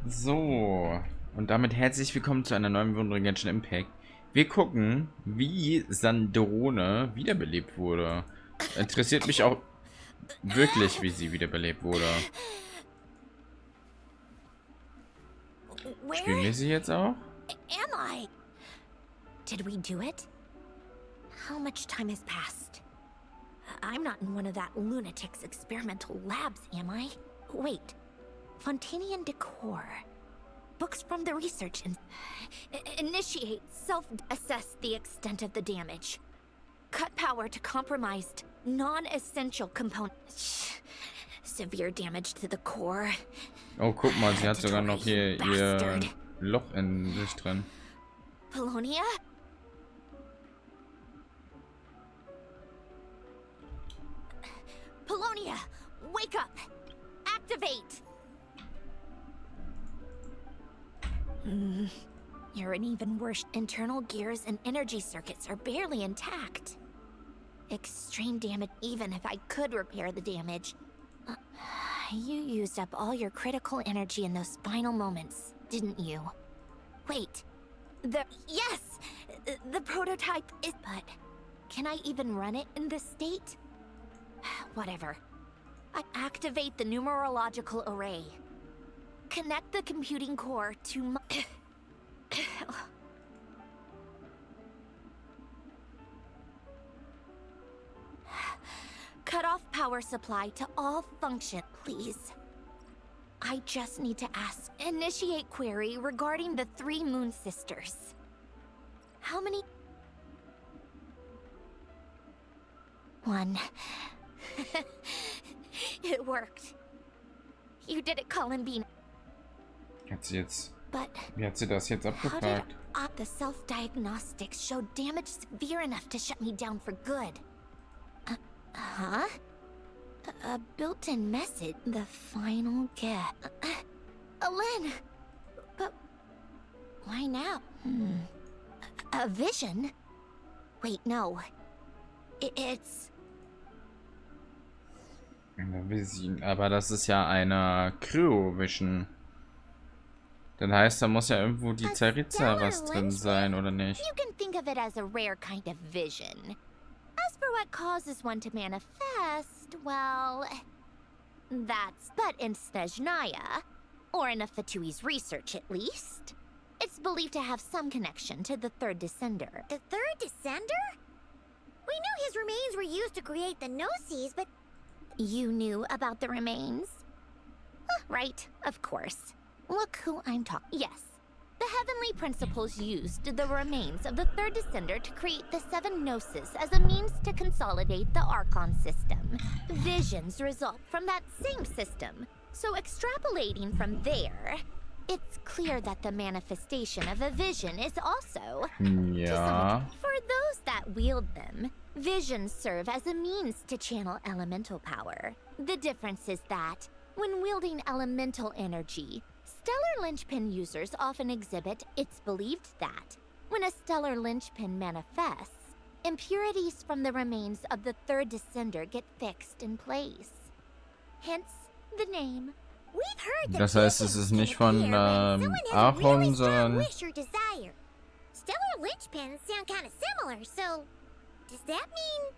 So, und damit herzlich willkommen zu einer neuen Runde Genshin Impact. Wir gucken, wie Sandrone wiederbelebt wurde. Interessiert mich auch wirklich, wie sie wiederbelebt wurde. Spielen wir sie jetzt auch? Am I? Did we do it? How much time has passed? I'm not in one of that lunatic's experimental labs, am I? Wait. Fontaine decor. Books from the research and initiate, self-assess the extent of the damage. Cut power to compromised, non-essential components. Severe damage to the core. Oh, guck mal, sie hat sogar noch hier ihr Loch in sich drin. Polonia? Polonia, wake up! Activate! You're an even worse. Internal gears and energy circuits are barely intact. Extreme damage, even if I could repair the damage. You used up all your critical energy in those final moments, didn't you? Wait. Yes! The prototype is... But can I even run it in this state? Whatever. I activate the numerological array. Connect the computing core to my... Cut off power supply to all function, please. I just need to ask. Initiate query regarding the 3 Moon Sisters. How many? 1. It worked. You did it, Colin Bean. Wie hat sie das jetzt abgefragt? The self-diagnostics showed damage severe enough to shut me down for good. Huh? A built-in message. The final get. Alen! But why now? A vision? Wait, no. It's... Eine Vision. Aber das ist ja eine Cryo-Vision. Dann heißt, da muss ja irgendwo die Zaritza was drin sein, oder nicht? You can think of it as a rare kind of vision. As for what causes one to manifest, well... That's but in Snezhnaya, or in a Fatui's research at least. It's believed to have some connection to the third descender. The third descender? We knew his remains were used to create the Gnosis, but... You knew about the remains? Right, of course. Look who I'm talking. Yes. The heavenly principles used the remains of the third descender to create the 7 Gnosis as a means to consolidate the Archon system. Visions result from that same system. So extrapolating from there, it's clear that the manifestation of a vision is also... Ja. For those that wield them, visions serve as a means to channel elemental power. The difference is that, when wielding elemental energy, stellar linchpin users often exhibit, it's believed that, when a stellar linchpin manifests, impurities from the remains of the third descender get fixed in place. Hence, the name. We've heard that Das heißt, es ist nicht von Archon, sondern... wish or desire. Stellar linchpins sound kind of similar, so... Does that mean...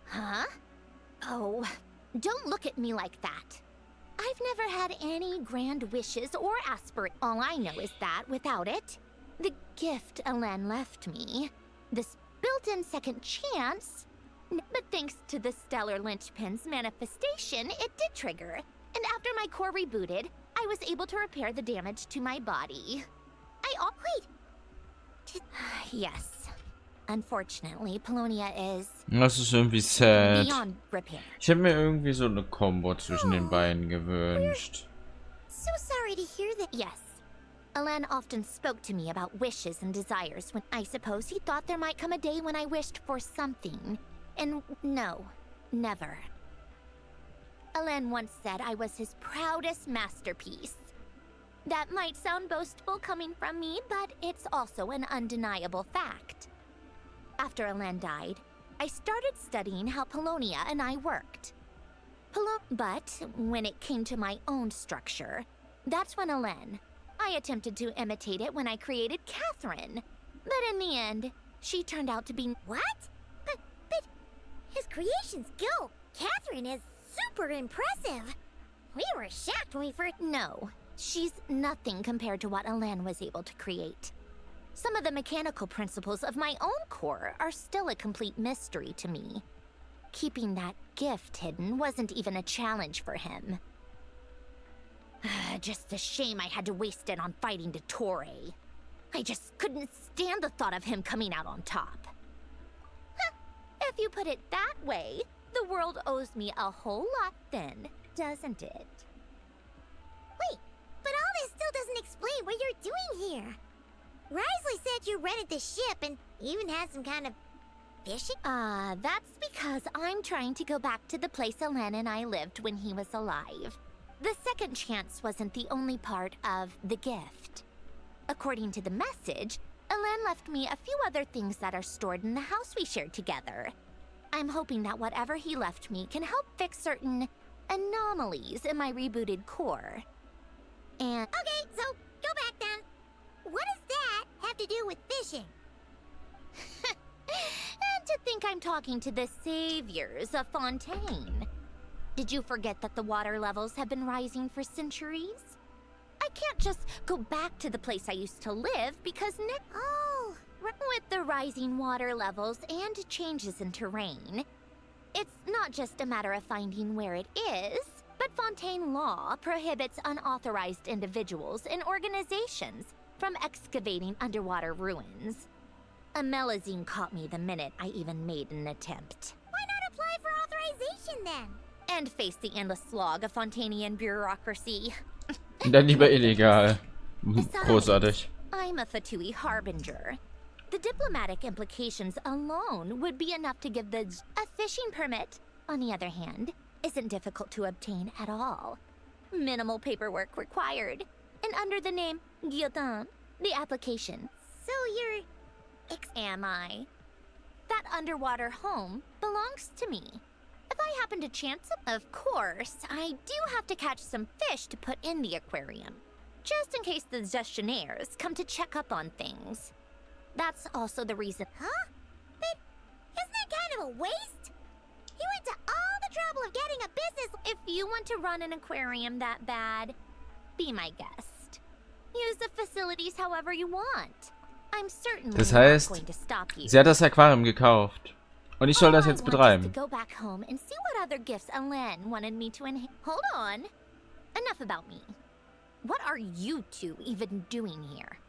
Huh? Oh, don't look at me like that. I've never had any grand wishes or aspirations. All I know is that, without it, the gift Alen left me, this built-in second chance, but thanks to the stellar linchpin's manifestation, it did trigger. And after my core rebooted, I was able to repair the damage to my body. Wait. Yes. Unfortunately, Polonia is Das ist irgendwie sad. beyond repair. Ich hätte mir irgendwie so eine Kombo zwischen den beiden gewünscht. So sorry to hear that. Yes. Alen often spoke to me about wishes and desires when I suppose he thought there might come a day when I wished for something. And no, never. Alen once said I was his proudest masterpiece. That might sound boastful coming from me, but it's also an undeniable fact. After Alen died, I started studying how Polonia and I worked. But when it came to my own structure, that's when I attempted to imitate it when I created Catherine. But in the end, she turned out to be... What? But his creation skill, Catherine, is super impressive. We were shocked when we first... No, she's nothing compared to what Alen was able to create. Some of the mechanical principles of my own core are still a complete mystery to me. Keeping that gift hidden wasn't even a challenge for him. Just a shame I had to waste it on fighting Dottore. I just couldn't stand the thought of him coming out on top. If you put it that way, the world owes me a whole lot then, doesn't it? Wait, but all this still doesn't explain what you're doing here. Risley said you rented the ship and even had some kind of fishing? That's because I'm trying to go back to the place Alen and I lived when he was alive. The second chance wasn't the only part of the gift. According to the message, Alen left me a few other things that are stored in the house we shared together. I'm hoping that whatever he left me can help fix certain anomalies in my rebooted core. And... Okay, so go back then. What does that have to do with fishing? And to think I'm talking to the saviors of Fontaine. Did you forget that the water levels have been rising for centuries? I can't just go back to the place I used to live because with the rising water levels and changes in terrain, it's not just a matter of finding where it is, but Fontaine law prohibits unauthorized individuals and organizations from excavating underwater ruins. A melazine caught me the minute I even made an attempt. Why not apply for authorization then? And face the endless slog of Fontainian bureaucracy. Dann lieber illegal. Großartig. I'm a Fatui harbinger. The diplomatic implications alone would be enough to give a fishing permit, on the other hand, isn't difficult to obtain at all. Minimal paperwork required. And under the name Guillotin, the application. So you're... Am I? That underwater home belongs to me. If I happen to chance it, of course, I do have to catch some fish to put in the aquarium. Just in case the gestionnaires come to check up on things. That's also the reason... Huh? But isn't that kind of a waste? You went to all the trouble of getting a business... If you want to run an aquarium that bad, be my guest. Use the facilities however you want. I'm certainly Das not heißt, going to stop you. sie hat das Aquarium gekauft. Und ich soll das jetzt betreiben. To go back home and see what other gifts Alen wanted me to Hold on. Enough about me. What are you two even doing here?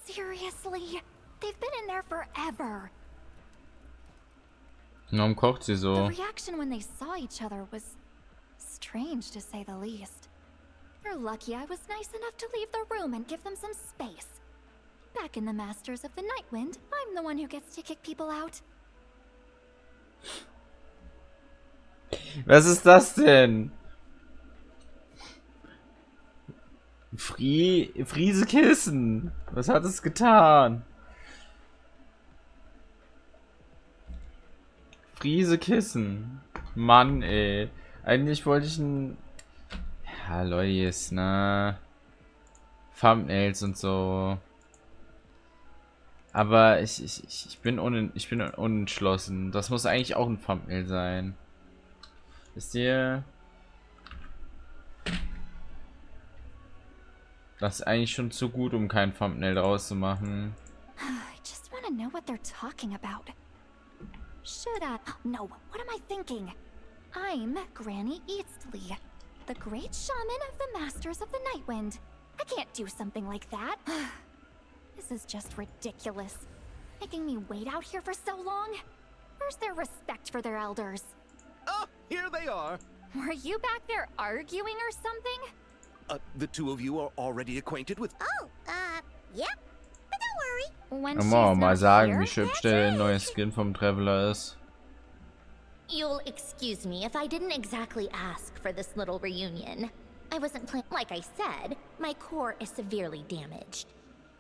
Seriously? They've been in there forever. Warum kocht sie The so? reaction when they saw each other was strange, to say the least. You're lucky I was nice enough to leave the room and give them some space. Back in the Masters of the Nightwind, I'm the one who gets to kick people out. Was ist das denn? Friesekissen. Was hat es getan? Friesekissen. Mann, ey. Eigentlich wollte ich ein... Ja, Leute, ne? Thumbnails und so. Aber ich bin unentschlossen. Das muss eigentlich auch ein Thumbnail sein. Wisst ihr? Das ist eigentlich schon zu gut, um kein Thumbnail draus zu machen. I just want to know what they're talking about. Should I? No, what am I thinking? I'm Granny Eastleigh, the great shaman of the Masters of the Nightwind. I can't do something like that. This is just ridiculous. Making me wait out here for so long? Where's their respect for their elders? Oh, here they are. Were you back there arguing or something? The two of you are already acquainted with... Oh, yep. But don't worry. When Dann she's wollen wir mal not sagen, here? wie hübsch der neue Skin vom Traveler ist. You'll excuse me if I didn't exactly ask for this little reunion. I wasn't planning. Like I said, my core is severely damaged.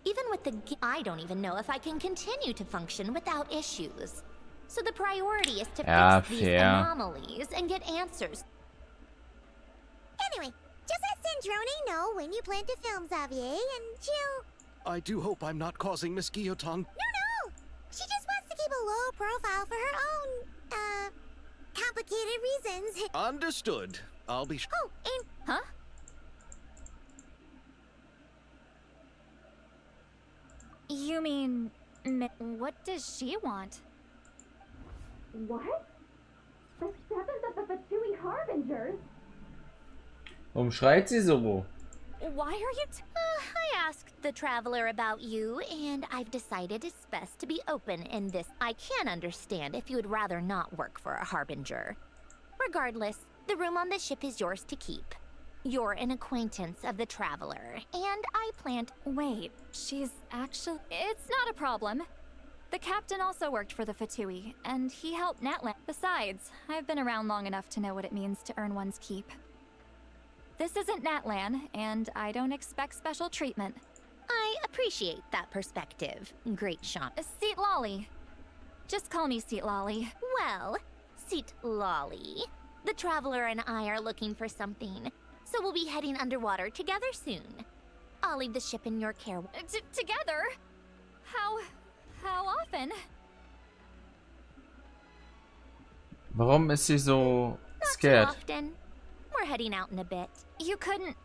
Even with I don't even know if I can continue to function without issues. So the priority is to fix these anomalies and get answers. Anyway, just let Sandrone know when you plan to film Xavier, and she'll... I do hope I'm not causing Miss Guillotine. No! She just wants to keep a low profile for her own, complicated reasons. Understood. I'll be... Oh, and... Huh? You mean... what does she want? What? The seventh of the Fatui Harbingers? Warum schreit sie so? Why are you I asked the traveler about you, and I've decided it's best to be open in this. I can understand if you would rather not work for a harbinger. Regardless, the room on the ship is yours to keep. You're an acquaintance of the traveler, and I plan to... Wait, she's actually... It's not a problem. The captain also worked for the Fatui, and he helped Natlan. Besides, I've been around long enough to know what it means to earn one's keep. This isn't Natlan, and I don't expect special treatment. I appreciate that perspective, Great Sean. Seat Lolly. Just call me Seat Lolly. Well, Seat Lolly, the traveler and I are looking for something, so we'll be heading underwater together soon. I'll leave the ship in your care. Together? How often? Warum ist sie so scared? Not too often. We're heading out in a bit. You couldn't,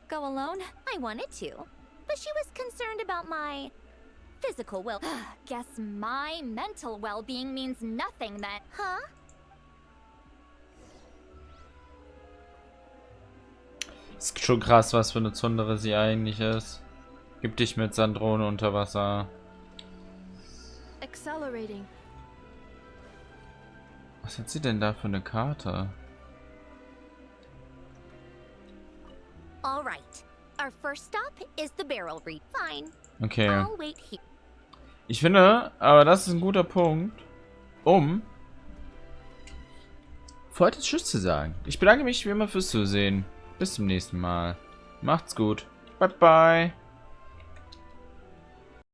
go alone? I wanted to, but she was concerned about my physical well. Guess my mental well-being means nothing then. Huh? Ist schon krass, was für eine Zundere sie eigentlich ist. Gib dich mit Sandrone unter Wasser. Accelerating. Was hat sie denn da für eine Karte? All right. Our first stop is the barrel reef. Fine. Okay. I'll wait here. Ich finde, aber das ist ein guter Punkt, um für heute Tschüss zu sagen. Ich bedanke mich wie immer fürs Zusehen. Bis zum nächsten Mal. Macht's gut. Bye bye.